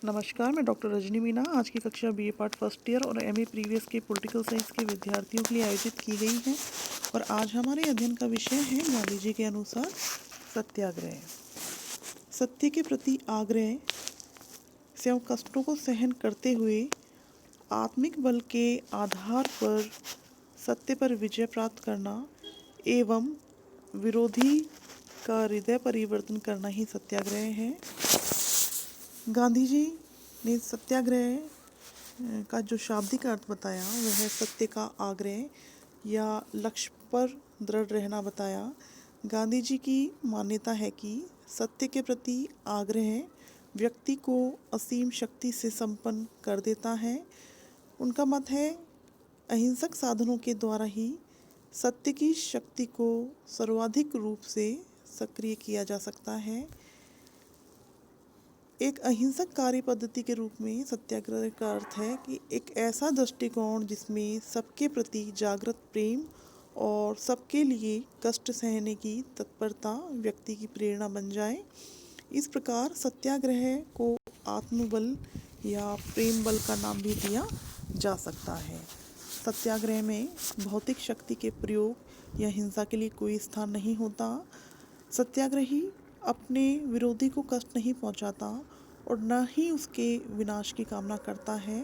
नमस्कार, मैं डॉक्टर रजनी मीना आज की कक्षा बीए पार्ट फर्स्ट ईयर और एमए प्रीवियस के पॉलिटिकल साइंस के विद्यार्थियों के लिए आयोजित की गई है। और आज हमारे अध्ययन का विषय है गांधी जी के अनुसार सत्याग्रह। सत्य के प्रति आग्रह से कष्टों को सहन करते हुए आत्मिक बल के आधार पर सत्य पर विजय प्राप्त करना एवं विरोधी का हृदय परिवर्तन करना ही सत्याग्रह है। गांधी जी ने सत्याग्रह का जो शाब्दिक अर्थ बताया वह है सत्य का आग्रह या लक्ष्य पर दृढ़ रहना बताया। गांधी जी की मान्यता है कि सत्य के प्रति आग्रह व्यक्ति को असीम शक्ति से संपन्न कर देता है। उनका मत है अहिंसक साधनों के द्वारा ही सत्य की शक्ति को सर्वाधिक रूप से सक्रिय किया जा सकता है। एक अहिंसक कार्य पद्धति के रूप में सत्याग्रह का अर्थ है कि एक ऐसा दृष्टिकोण जिसमें सबके प्रति जागृत प्रेम और सबके लिए कष्ट सहने की तत्परता व्यक्ति की प्रेरणा बन जाए। इस प्रकार सत्याग्रह को आत्मबल या प्रेम बल का नाम भी दिया जा सकता है। सत्याग्रह में भौतिक शक्ति के प्रयोग या हिंसा के लिए कोई स्थान नहीं होता। सत्याग्रही अपने विरोधी को कष्ट नहीं पहुंचाता और न ही उसके विनाश की कामना करता है।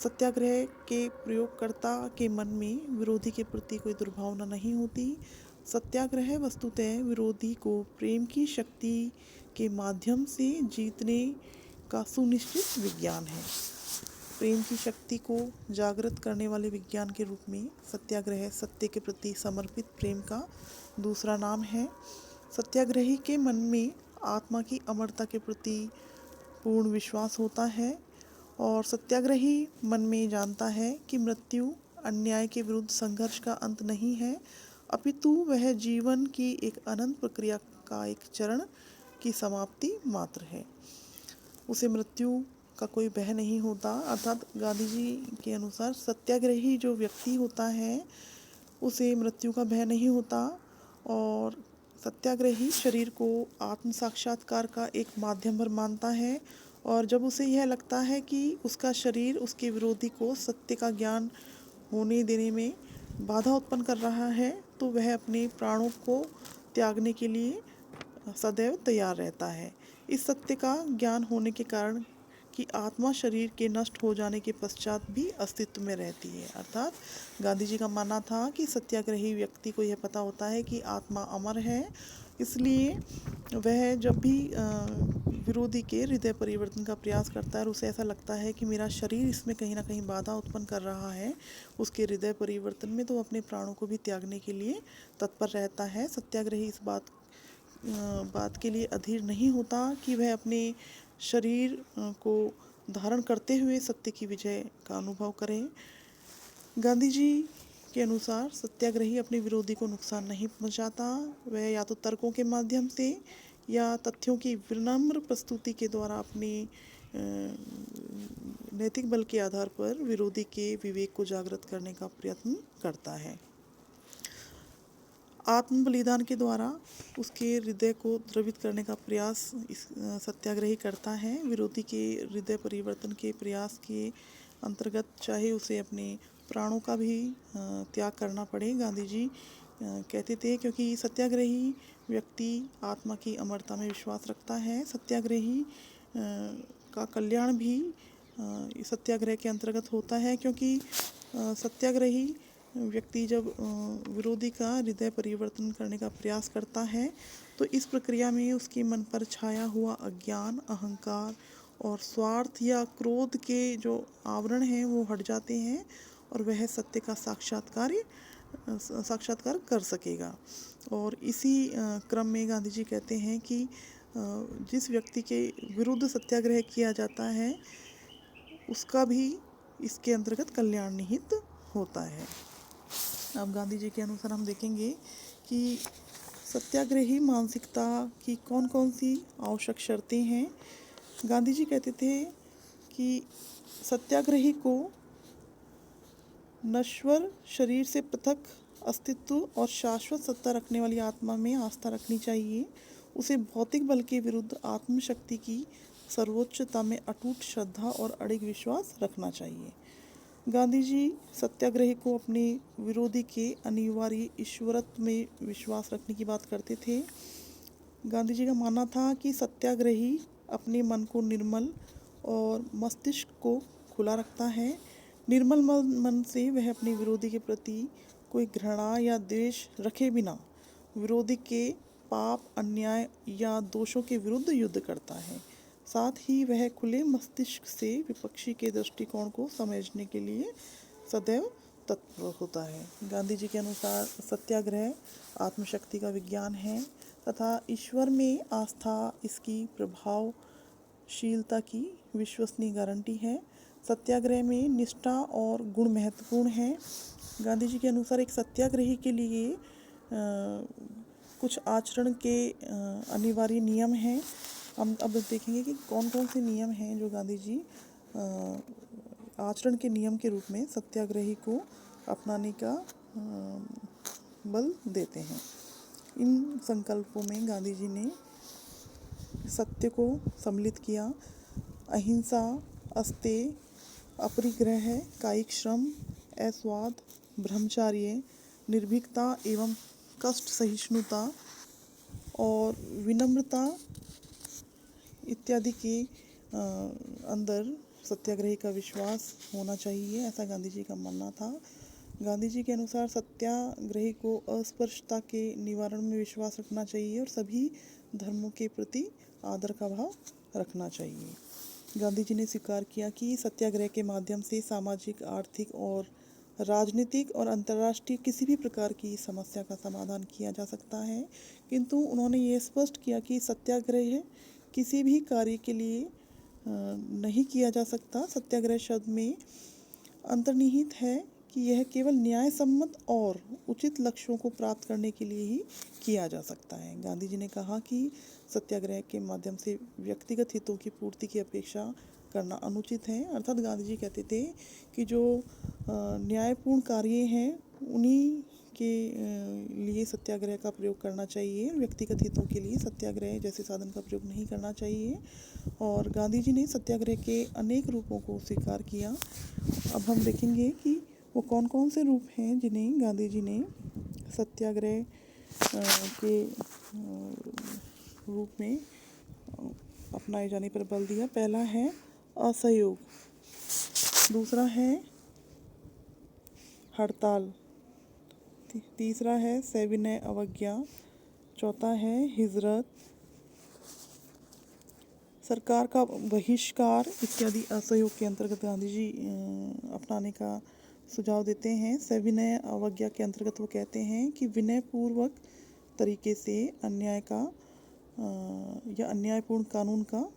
सत्याग्रह के प्रयोगकर्ता के मन में विरोधी के प्रति कोई दुर्भावना नहीं होती। सत्याग्रह वस्तुतः विरोधी को प्रेम की शक्ति के माध्यम से जीतने का सुनिश्चित विज्ञान है। प्रेम की शक्ति को जागृत करने वाले विज्ञान के रूप में सत्याग्रह सत्य के प्रति समर्पित प्रेम का दूसरा नाम है। सत्याग्रही के मन में आत्मा की अमरता के प्रति पूर्ण विश्वास होता है और सत्याग्रही मन में जानता है कि मृत्यु अन्याय के विरुद्ध संघर्ष का अंत नहीं है, अपितु वह जीवन की एक अनंत प्रक्रिया का एक चरण की समाप्ति मात्र है। उसे मृत्यु का कोई भय नहीं होता। अर्थात गांधी जी के अनुसार सत्याग्रही जो व्यक्ति होता है उसे मृत्यु का भय नहीं होता और सत्याग्रही शरीर को आत्म साक्षात्कार का एक माध्यम पर मानता है और जब उसे यह लगता है कि उसका शरीर उसके विरोधी को सत्य का ज्ञान होने देने में बाधा उत्पन्न कर रहा है तो वह अपने प्राणों को त्यागने के लिए सदैव तैयार रहता है। इस सत्य का ज्ञान होने के कारण कि आत्मा शरीर के नष्ट हो जाने के पश्चात भी अस्तित्व में रहती है। अर्थात गांधी जी का मानना था कि सत्याग्रही व्यक्ति को यह पता होता है कि आत्मा अमर है, इसलिए वह जब भी विरोधी के हृदय परिवर्तन का प्रयास करता है और उसे ऐसा लगता है कि मेरा शरीर इसमें कहीं ना कहीं बाधा उत्पन्न कर रहा है उसके हृदय परिवर्तन में, तो अपने प्राणों को भी त्यागने के लिए तत्पर रहता है। सत्याग्रही इस बात के लिए अधीर नहीं होता कि वह अपने शरीर को धारण करते हुए सत्य की विजय का अनुभव करें। गांधी जी के अनुसार सत्याग्रही अपने विरोधी को नुकसान नहीं पहुंचाता। वह या तो तर्कों के माध्यम से या तथ्यों की विनम्र प्रस्तुति के द्वारा अपने नैतिक बल के आधार पर विरोधी के विवेक को जागृत करने का प्रयत्न करता है। आत्म बलिदान के द्वारा उसके हृदय को द्रवित करने का प्रयास इस सत्याग्रही करता है। विरोधी के हृदय परिवर्तन के प्रयास के अंतर्गत चाहे उसे अपने प्राणों का भी त्याग करना पड़े, गांधी जी कहते थे, क्योंकि सत्याग्रही व्यक्ति आत्मा की अमरता में विश्वास रखता है। सत्याग्रही का कल्याण भी सत्याग्रह के अंतर्गत होता है, क्योंकि सत्याग्रही व्यक्ति जब विरोधी का हृदय परिवर्तन करने का प्रयास करता है तो इस प्रक्रिया में उसके मन पर छाया हुआ अज्ञान, अहंकार और स्वार्थ या क्रोध के जो आवरण हैं वो हट जाते हैं और वह सत्य का साक्षात्कार कर सकेगा। और इसी क्रम में गांधी जी कहते हैं कि जिस व्यक्ति के विरुद्ध सत्याग्रह किया जाता है उसका भी इसके अंतर्गत कल्याण निहित होता है। अब गांधी जी के अनुसार हम देखेंगे कि सत्याग्रही मानसिकता की कौन कौन सी आवश्यक शर्तें हैं। गांधी जी कहते थे कि सत्याग्रही को नश्वर शरीर से पृथक अस्तित्व और शाश्वत सत्ता रखने वाली आत्मा में आस्था रखनी चाहिए। उसे भौतिक बल के विरुद्ध आत्मशक्ति की सर्वोच्चता में अटूट श्रद्धा और अड़िग विश्वास रखना चाहिए। गांधी जी सत्याग्रही को अपने विरोधी के अनिवार्य ईश्वरत्व में विश्वास रखने की बात करते थे। गांधी जी का मानना था कि सत्याग्रही अपने मन को निर्मल और मस्तिष्क को खुला रखता है। निर्मल मन से वह अपने विरोधी के प्रति कोई घृणा या द्वेष रखे बिना विरोधी के पाप, अन्याय या दोषों के विरुद्ध युद्ध करता है। साथ ही वह खुले मस्तिष्क से विपक्षी के दृष्टिकोण को समझने के लिए सदैव तत्पर होता है। गांधी जी के अनुसार सत्याग्रह आत्मशक्ति का विज्ञान है तथा ईश्वर में आस्था इसकी प्रभावशीलता की विश्वसनीय गारंटी है। सत्याग्रह में निष्ठा और गुण महत्वपूर्ण है। गांधी जी के अनुसार एक सत्याग्रही के लिए कुछ आचरण के अनिवार्य नियम हैं। हम अब देखेंगे कि कौन कौन से नियम हैं जो गांधी जी आचरण के नियम के रूप में सत्याग्रही को अपनाने का बल देते हैं। इन संकल्पों में गांधी जी ने सत्य को सम्मिलित किया। अहिंसा, अस्तेय, अपरिग्रह, कायिक श्रम, अस्वाद, ब्रह्मचार्य, निर्भीकता एवं कष्ट सहिष्णुता और विनम्रता इत्यादि के अंदर सत्याग्रही का विश्वास होना चाहिए, ऐसा गांधी जी का मानना था। गांधी जी के अनुसार सत्याग्रही को अस्पृश्यता के निवारण में विश्वास रखना चाहिए और सभी धर्मों के प्रति आदर का भाव रखना चाहिए। गांधी जी ने स्वीकार किया कि सत्याग्रह के माध्यम से सामाजिक, आर्थिक और राजनीतिक और अंतर्राष्ट्रीय किसी भी प्रकार की समस्या का समाधान किया जा सकता है, किंतु उन्होंने ये स्पष्ट किया कि सत्याग्रह किसी भी कार्य के लिए नहीं किया जा सकता। सत्याग्रह शब्द में अंतर्निहित है कि यह केवल न्याय सम्मत और उचित लक्ष्यों को प्राप्त करने के लिए ही किया जा सकता है। गांधी जी ने कहा कि सत्याग्रह के माध्यम से व्यक्तिगत हितों की पूर्ति की अपेक्षा करना अनुचित है। अर्थात गांधी जी कहते थे कि जो न्यायपूर्ण कार्य हैं उन्हीं के लिए सत्याग्रह का प्रयोग करना चाहिए, व्यक्तिगत हितों के लिए सत्याग्रह जैसे साधन का प्रयोग नहीं करना चाहिए। और गांधी जी ने सत्याग्रह के अनेक रूपों को स्वीकार किया। अब हम देखेंगे कि वो कौन कौन से रूप हैं जिन्हें गांधी जी ने सत्याग्रह के रूप में अपनाए जाने पर बल दिया। पहला है असहयोग, दूसरा है हड़ताल, तीसरा है सविनय अवज्ञा, चौथा है हिजरत, सरकार का बहिष्कार इत्यादि असहयोग के अंतर्गत गांधी जी अपनाने का सुझाव देते हैं। सविनय अवज्ञा के अंतर्गत वो कहते हैं कि विनयपूर्वक तरीके से अन्याय का या अन्यायपूर्ण कानून का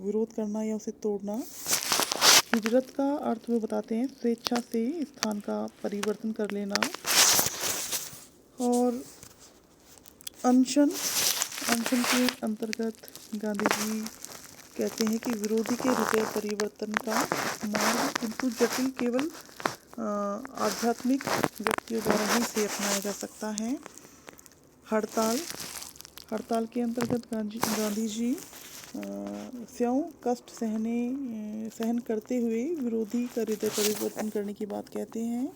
विरोध करना या उसे तोड़ना। हिजरत का अर्थ वो बताते हैं स्वेच्छा से स्थान का परिवर्तन कर लेना। और अनशन के अंतर्गत गांधी जी कहते हैं कि विरोधी के हृदय परिवर्तन का मार्ग किंतु जटिल केवल आध्यात्मिक व्यक्तियों द्वारा ही से अपनाया जा सकता है। हड़ताल के अंतर्गत गांधी जी स्वयं कष्ट सहन करते हुए विरोधी का हृदय परिवर्तन करने की बात कहते हैं।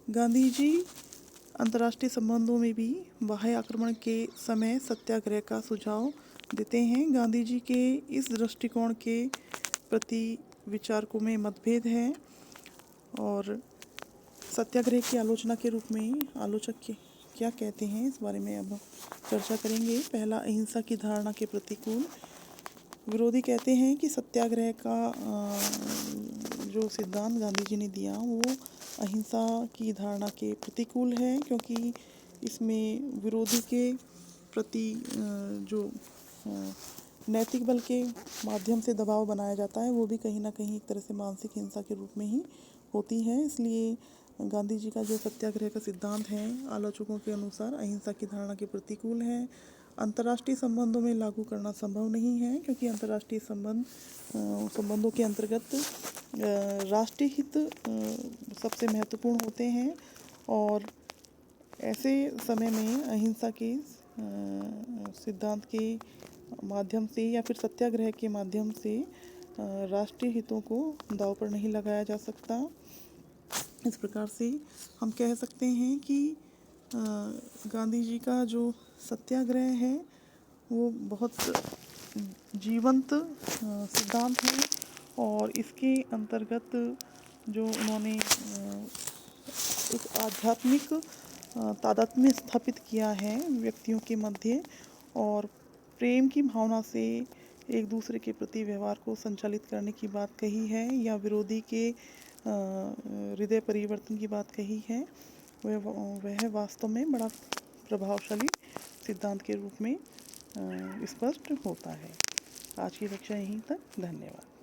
गांधी जी अंतर्राष्ट्रीय संबंधों में भी बाह्य आक्रमण के समय सत्याग्रह का सुझाव देते हैं। गांधी जी के इस दृष्टिकोण के प्रति विचारकों में मतभेद है और सत्याग्रह की आलोचना के रूप में आलोचक क्या कहते हैं इस बारे में अब चर्चा करेंगे। पहला, अहिंसा की धारणा के प्रतिकूल। विरोधी कहते हैं कि सत्याग्रह का जो सिद्धांत गांधी जी ने दिया वो अहिंसा की धारणा के प्रतिकूल है, क्योंकि इसमें विरोधी के प्रति जो नैतिक बल के माध्यम से दबाव बनाया जाता है वो भी कहीं ना कहीं एक तरह से मानसिक हिंसा के रूप में ही होती है। इसलिए गांधी जी का जो सत्याग्रह का सिद्धांत है आलोचकों के अनुसार अहिंसा की धारणा के प्रतिकूल है। अंतर्राष्ट्रीय संबंधों में लागू करना संभव नहीं है, क्योंकि अंतर्राष्ट्रीय संबंधों के अंतर्गत राष्ट्रीय हित सबसे महत्वपूर्ण होते हैं और ऐसे समय में अहिंसा के सिद्धांत के माध्यम से या फिर सत्याग्रह के माध्यम से राष्ट्रीय हितों को दांव पर नहीं लगाया जा सकता। इस प्रकार से हम कह सकते हैं कि गांधी जी का जो सत्याग्रह है वो बहुत जीवंत सिद्धांत है और इसके अंतर्गत जो उन्होंने एक आध्यात्मिक तादात्म्य स्थापित किया है व्यक्तियों के मध्य और प्रेम की भावना से एक दूसरे के प्रति व्यवहार को संचालित करने की बात कही है या विरोधी के हृदय परिवर्तन की बात कही है, वह वास्तव में बड़ा प्रभावशाली सिद्धांत के रूप में स्पष्ट होता है। आज की कक्षा यहीं तक। धन्यवाद।